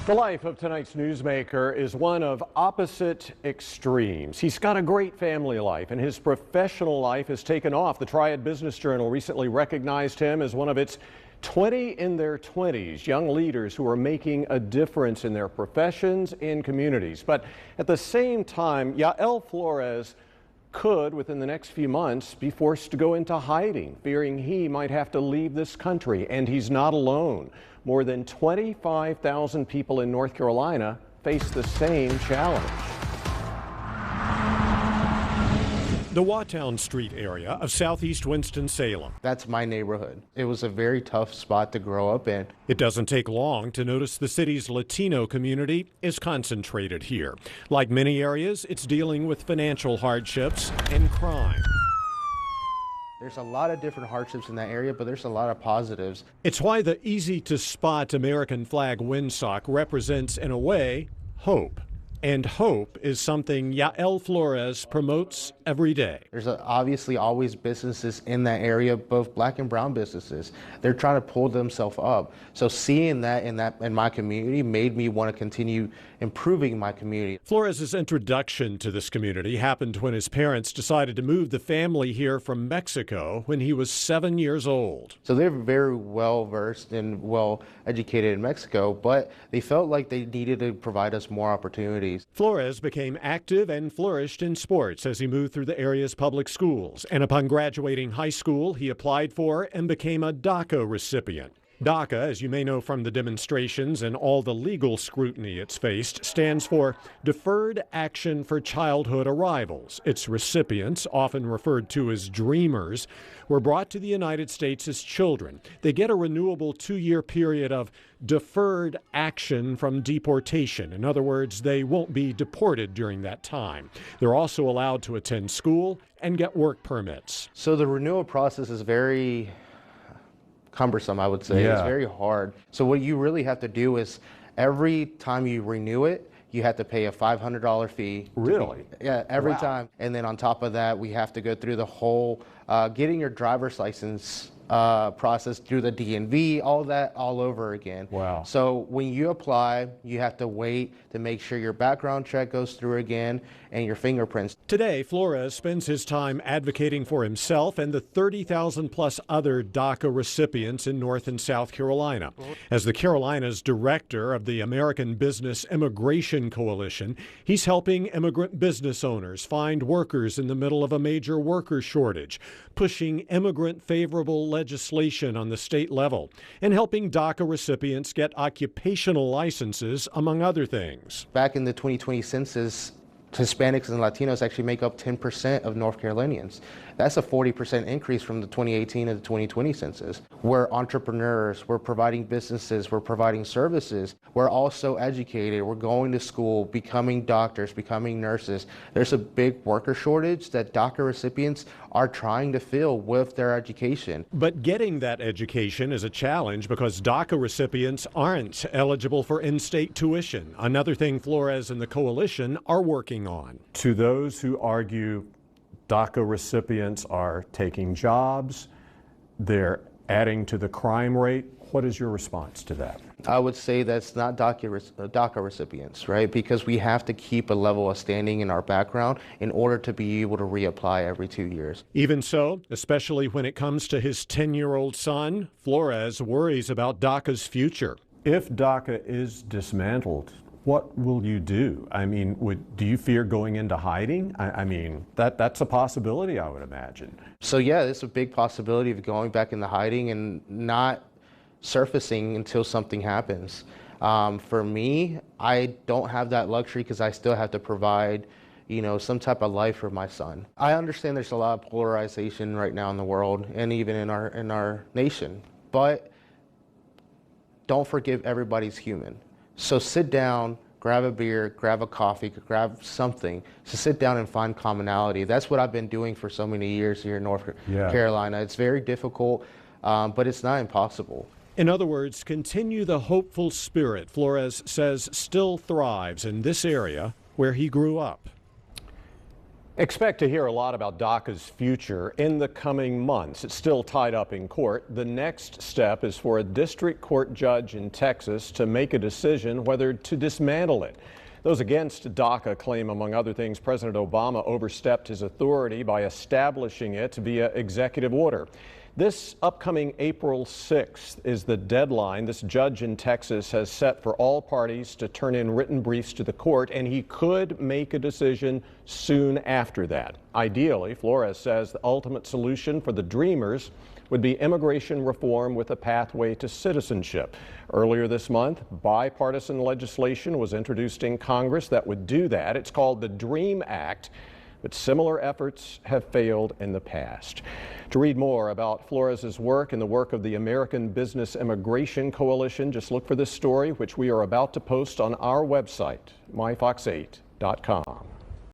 The life of tonight's newsmaker is one of opposite extremes. He's got a great family life, and his professional life has taken off. The Triad Business Journal recently recognized him as one of its 20 in their 20s young leaders who are making a difference in their professions and communities. But at the same time, Yael Flores could, within the next few months, be forced to go into hiding, fearing he might have to leave this country. And he's not alone. More than 25,000 people in North Carolina face the same challenge. The Waughtown Street area of southeast Winston-Salem. That's my neighborhood. It was a very tough spot to grow up in. It doesn't take long to notice the city's Latino community is concentrated here. Like many areas, it's dealing with financial hardships and crime. There's a lot of different hardships in that area, but there's a lot of positives. It's why the easy-to-spot American flag windsock represents, in a way, hope. And hope is something Yael Flores promotes every day. There's obviously always businesses in that area, both black and brown businesses. They're trying to pull themselves up. So seeing that in my community made me want to continue improving my community. Flores' introduction to this community happened when his parents decided to move the family here from Mexico when he was 7 years old. So they're very well versed and well educated in Mexico, but they felt like they needed to provide us more opportunities. Flores became active and flourished in sports as he moved through the area's public schools. And upon graduating high school, he applied for and became a DACA recipient. DACA, as you may know from the demonstrations and all the legal scrutiny it's faced, stands for Deferred Action for Childhood Arrivals. Its recipients, often referred to as dreamers, were brought to the United States as children. They get a renewable 2-year period of deferred action from deportation. In other words, they won't be deported during that time. They're also allowed to attend school and get work permits. So the renewal process is very cumbersome, I would say. Yeah. It's very hard. So what you really have to do is every time you renew it, you have to pay a $500 fee. Really? Yeah, every Wow. time. And then on top of that, we have to go through the whole getting your driver's license process through the DMV, all that all over again. Wow. So when you apply, you have to wait to make sure your background check goes through again and your fingerprints. Today, Flores spends his time advocating for himself and the 30,000 plus other DACA recipients in North and South Carolina. As the Carolinas director of the American Business Immigration Coalition, he's helping immigrant business owners find workers in the middle of a major worker shortage, pushing immigrant-favorable legislation on the state level, and helping DACA recipients get occupational licenses, among other things. Back in the 2020 census, Hispanics and Latinos actually make up 10% of North Carolinians. That's a 40% increase from the 2018 to the 2020 census. We're entrepreneurs, we're providing businesses, we're providing services. We're also educated, we're going to school, becoming doctors, becoming nurses. There's a big worker shortage that DACA recipients are trying to fill with their education. But getting that education is a challenge because DACA recipients aren't eligible for in-state tuition, another thing Flores and the coalition are working on. To those who argue DACA recipients are taking jobs, they're adding to the crime rate, what is your response to that? I would say that's not DACA recipients, right? Because we have to keep a level of standing in our background in order to be able to reapply every 2 years. Even so, especially when it comes to his 10-year-old son, Flores worries about DACA's future. If DACA is dismantled, what will you do? I mean, do you fear going into hiding? I mean, that's a possibility, I would imagine. So yeah, there's a big possibility of going back into hiding and not surfacing until something happens. For me, I don't have that luxury because I still have to provide, some type of life for my son. I understand there's a lot of polarization right now in the world and even in our nation, but don't forget everybody's human. So sit down, grab a beer, grab a coffee, grab something to sit down and find commonality. That's what I've been doing for so many years here in North Carolina. It's very difficult, but it's not impossible. In other words, continue the hopeful spirit Flores says still thrives in this area where he grew up. Expect to hear a lot about DACA's future in the coming months. It's still tied up in court. The next step is for a district court judge in Texas to make a decision whether to dismantle it. Those against DACA claim, among other things, President Obama overstepped his authority by establishing it via executive order. This upcoming April 6th is the deadline this judge in Texas has set for all parties to turn in written briefs to the court, and he could make a decision soon after that. Ideally, Flores says the ultimate solution for the Dreamers would be immigration reform with a pathway to citizenship. Earlier this month, bipartisan legislation was introduced in Congress that would do that. It's called the DREAM Act, but similar efforts have failed in the past. To read more about Flores's work and the work of the American Business Immigration Coalition, just look for this story, which we are about to post on our website, myfox8.com.